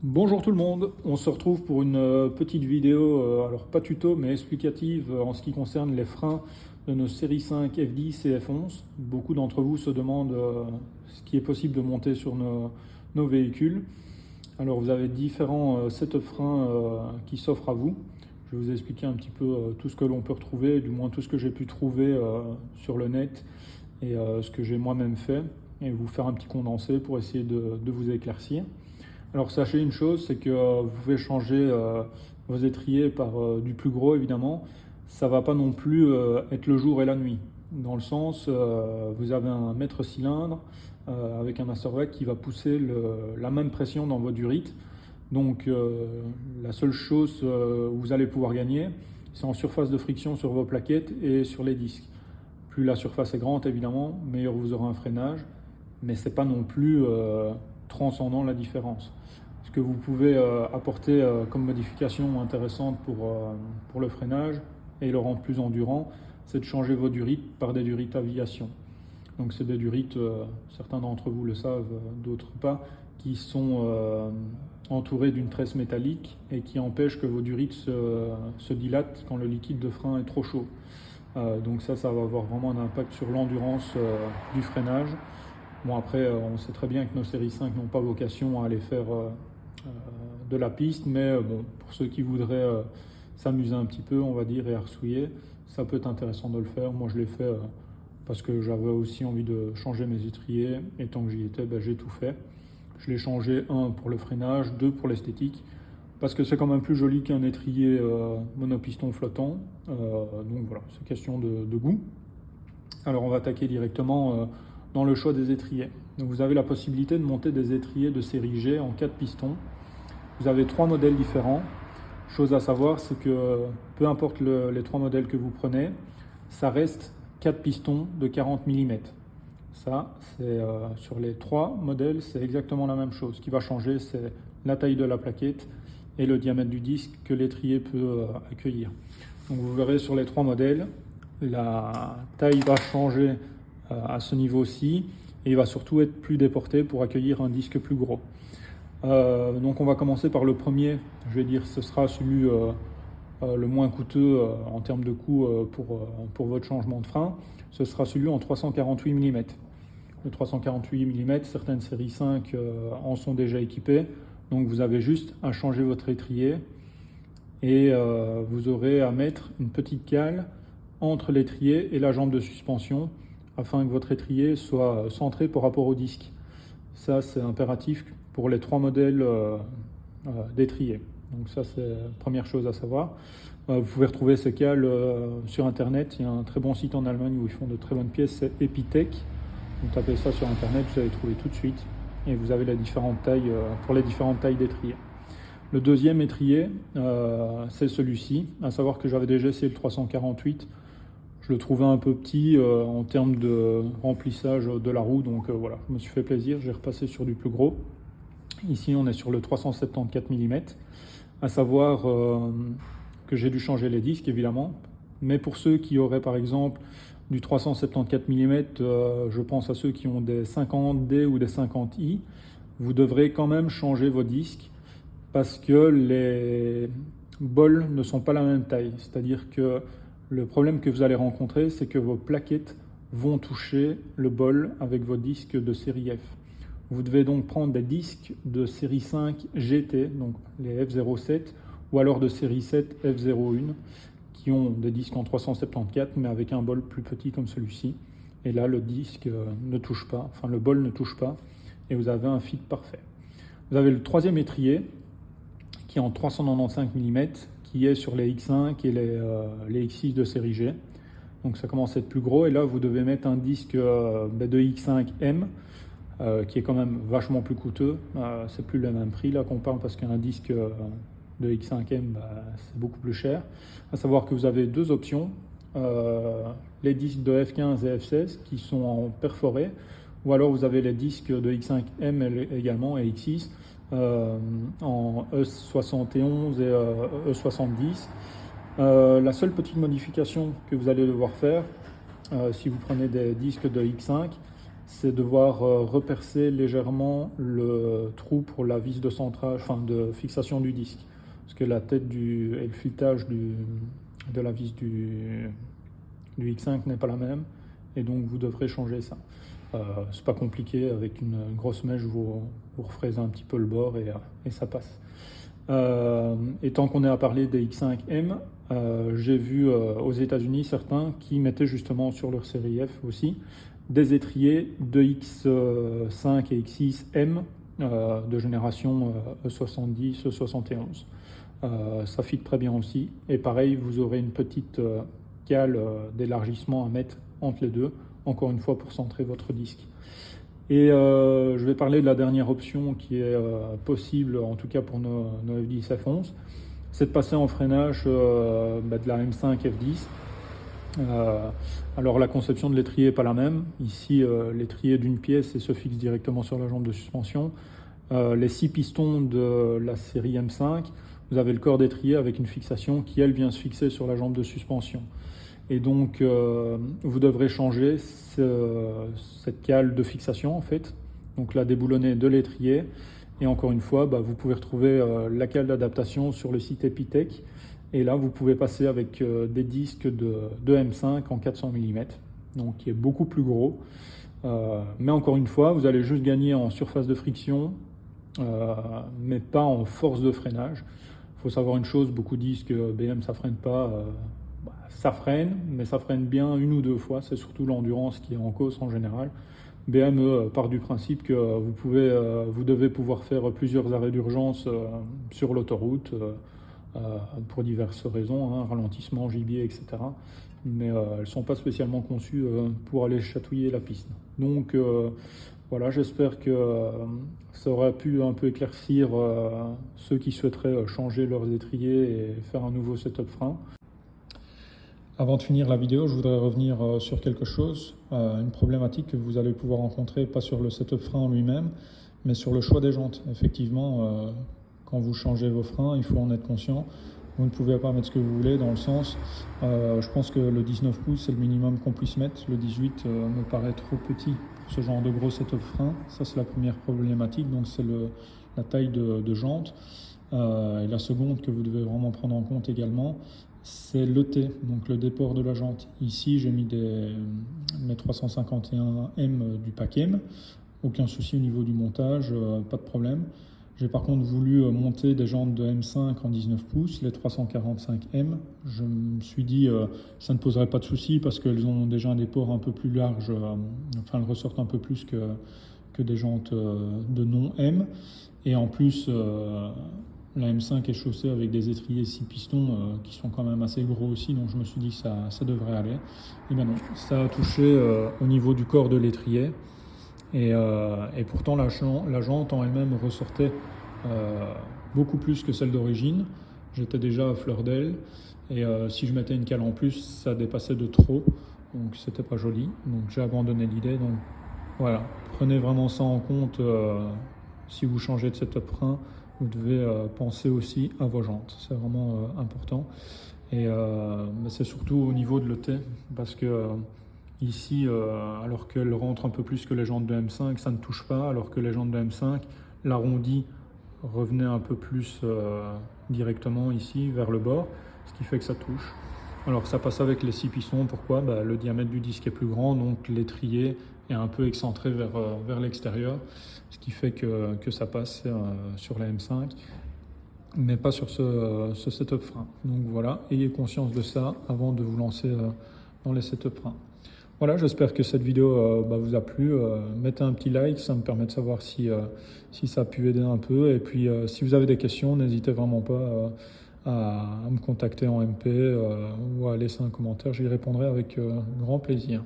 Bonjour tout le monde, on se retrouve pour une petite vidéo, alors pas tuto mais explicative en ce qui concerne les freins de nos séries 5 F10 et F11. Beaucoup d'entre vous se demandent ce qui est possible de monter sur nos véhicules. Alors vous avez différents sets de freins qui s'offrent à vous. Je vais vous expliquer un petit peu tout ce que l'on peut retrouver, du moins tout ce que j'ai pu trouver sur le net et ce que j'ai moi-même fait, et vous faire un petit condensé pour essayer de vous éclaircir. Alors sachez une chose, c'est que vous pouvez changer vos étriers par du plus gros évidemment. Ça ne va pas non plus être le jour et la nuit. Dans le sens, vous avez un mètre cylindre avec un master vac qui va pousser la même pression dans votre durite. Donc la seule chose où vous allez pouvoir gagner, c'est en surface de friction sur vos plaquettes et sur les disques. Plus la surface est grande évidemment, meilleur vous aurez un freinage, mais c'est pas non plus transcendant la différence. Ce que vous pouvez apporter comme modification intéressante pour le freinage et le rendre plus endurant, c'est de changer vos durites par des durites aviation. Donc c'est des durites, certains d'entre vous le savent, d'autres pas, qui sont entourés d'une tresse métallique et qui empêchent que vos durites se dilatent quand le liquide de frein est trop chaud. Donc ça va avoir vraiment un impact sur l'endurance du freinage. Bon après, on sait très bien que nos séries 5 n'ont pas vocation à aller faire de la piste, mais bon, pour ceux qui voudraient s'amuser un petit peu, on va dire, et arsouiller, ça peut être intéressant de le faire. Moi je l'ai fait parce que j'avais aussi envie de changer mes étriers, et tant que j'y étais, j'ai tout fait. Je l'ai changé, 1 pour le freinage, 2 pour l'esthétique, parce que c'est quand même plus joli qu'un étrier monopiston flottant. Donc voilà, c'est question de goût. Alors on va attaquer directement dans le choix des étriers. Donc vous avez la possibilité de monter des étriers de série G en 4 pistons. Vous avez 3 modèles différents. Chose à savoir, c'est que peu importe les 3 modèles que vous prenez, ça reste 4 pistons de 40 mm. Ça, c'est sur les 3 modèles, c'est exactement la même chose. Ce qui va changer, c'est la taille de la plaquette et le diamètre du disque que l'étrier peut accueillir. Donc vous verrez sur les 3 modèles, la taille va changer à ce niveau-ci, et il va surtout être plus déporté pour accueillir un disque plus gros. Donc on va commencer par le premier, je vais dire ce sera celui le moins coûteux en termes de coût pour votre changement de frein. Ce sera celui en 348 mm. Le 348 mm, certaines séries 5 en sont déjà équipées, donc vous avez juste à changer votre étrier et vous aurez à mettre une petite cale entre l'étrier et la jambe de suspension afin que votre étrier soit centré par rapport au disque. Ça, c'est impératif pour les 3 modèles d'étrier. Donc ça, c'est la première chose à savoir. Vous pouvez retrouver ces cales sur Internet. Il y a un très bon site en Allemagne où ils font de très bonnes pièces, c'est Epitech. Vous tapez ça sur Internet, vous allez trouver tout de suite. Et vous avez les différentes tailles pour les différentes tailles d'étrier. Le deuxième étrier, c'est celui-ci. À savoir que j'avais déjà essayé le 348. Je le trouvais un peu petit en termes de remplissage de la roue, donc voilà, je me suis fait plaisir, j'ai repassé sur du plus gros. Ici, on est sur le 374 mm, à savoir que j'ai dû changer les disques, évidemment, mais pour ceux qui auraient, par exemple, du 374 mm, je pense à ceux qui ont des 50D ou des 50i, vous devrez quand même changer vos disques, parce que les bols ne sont pas la même taille, c'est-à-dire que le problème que vous allez rencontrer, c'est que vos plaquettes vont toucher le bol avec vos disques de série F. Vous devez donc prendre des disques de série 5 GT, donc les F07, ou alors de série 7 F01, qui ont des disques en 374, mais avec un bol plus petit comme celui-ci. Et là, le disque ne touche pas, enfin le bol ne touche pas, et vous avez un fit parfait. Vous avez le troisième étrier, qui est en 395 mm, qui est sur les X5 et les X6 de série G. Donc ça commence à être plus gros, et là vous devez mettre un disque de X5M qui est quand même vachement plus coûteux. C'est plus le même prix là qu'on parle, parce qu'un disque de X5M c'est beaucoup plus cher. À savoir que vous avez 2 options, les disques de F15 et F16 qui sont en perforé, ou alors vous avez les disques de X5M également et X6 en E71 et E70. La seule petite modification que vous allez devoir faire si vous prenez des disques de X5, c'est devoir repercer légèrement le trou pour la vis de centrage, enfin de fixation du disque. Parce que la tête et le filetage de la vis du X5 n'est pas la même, et donc vous devrez changer ça. C'est pas compliqué, avec une grosse mèche, vous refraisez un petit peu le bord et ça passe. Et tant qu'on est à parler des X5M, j'ai vu aux États-Unis certains qui mettaient justement sur leur série F aussi des étriers de X5 et X6M de génération E70, E71. Ça fit très bien aussi. Et pareil, vous aurez une petite cale d'élargissement à mettre entre les deux, encore une fois pour centrer votre disque. Et je vais parler de la dernière option qui est possible, en tout cas pour nos F10 F11, c'est de passer en freinage de la M5 F10. Alors la conception de l'étrier n'est pas la même. Ici, l'étrier est d'une pièce et se fixe directement sur la jambe de suspension. Les 6 pistons de la série M5, vous avez le corps d'étrier avec une fixation qui, elle, vient se fixer sur la jambe de suspension. Et donc, vous devrez changer cette cale de fixation, en fait. Donc, la déboulonner de l'étrier. Et encore une fois, vous pouvez retrouver la cale d'adaptation sur le site Epitech. Et là, vous pouvez passer avec des disques de M5 en 400 mm, donc qui est beaucoup plus gros. Mais encore une fois, vous allez juste gagner en surface de friction, mais pas en force de freinage. Il faut savoir une chose, beaucoup disent que BM ça freine pas. Ça freine, mais ça freine bien une ou deux fois. C'est surtout l'endurance qui est en cause en général. BM part du principe que vous devez pouvoir faire plusieurs arrêts d'urgence sur l'autoroute pour diverses raisons, ralentissement, gibier, etc. Mais elles ne sont pas spécialement conçues pour aller chatouiller la piste. Donc voilà, j'espère que ça aura pu un peu éclaircir ceux qui souhaiteraient changer leurs étriers et faire un nouveau setup frein. Avant de finir la vidéo, je voudrais revenir sur quelque chose, une problématique que vous allez pouvoir rencontrer, pas sur le setup frein en lui-même, mais sur le choix des jantes. Effectivement, quand vous changez vos freins, il faut en être conscient. Vous ne pouvez pas mettre ce que vous voulez, dans le sens, je pense que le 19 pouces c'est le minimum qu'on puisse mettre. Le 18 me paraît trop petit pour ce genre de gros setup frein. Ça, c'est la première problématique, donc c'est la taille de jante. Et la seconde que vous devez vraiment prendre en compte également, c'est l'ET, donc le déport de la jante. Ici, j'ai mis mes 351M du pack M. Aucun souci au niveau du montage, pas de problème. J'ai par contre voulu monter des jantes de M5 en 19 pouces, les 345M. Je me suis dit ça ne poserait pas de souci parce qu'elles ont déjà un déport un peu plus large, enfin elles ressortent un peu plus que des jantes de non M. Et en plus, la M5 est chaussée avec des étriers 6 pistons qui sont quand même assez gros aussi, donc je me suis dit que ça devrait aller. Et bien non, ça a touché au niveau du corps de l'étrier. Et pourtant la jante en elle-même ressortait beaucoup plus que celle d'origine. J'étais déjà à fleur d'aile et si je mettais une cale en plus, ça dépassait de trop, donc c'était pas joli. Donc j'ai abandonné l'idée. Donc voilà, prenez vraiment ça en compte si vous changez de setup frein. Vous devez penser aussi à vos jantes, c'est vraiment important. Et c'est surtout au niveau de l'ET, parce que ici, alors qu'elle rentre un peu plus que les jantes de M5, ça ne touche pas, alors que les jantes de M5, l'arrondi revenait un peu plus directement ici, vers le bord, ce qui fait que ça touche. Alors ça passe avec les 6 pistons, pourquoi ? Le diamètre du disque est plus grand, donc l'étrier est un peu excentré vers l'extérieur, ce qui fait que ça passe sur la M5, mais pas sur ce setup frein. Donc voilà, ayez conscience de ça avant de vous lancer dans les setup freins. Voilà, j'espère que cette vidéo vous a plu. Mettez un petit like, ça me permet de savoir si ça a pu aider un peu. Et puis si vous avez des questions, n'hésitez vraiment pas à me contacter en MP ou à laisser un commentaire. J'y répondrai avec grand plaisir.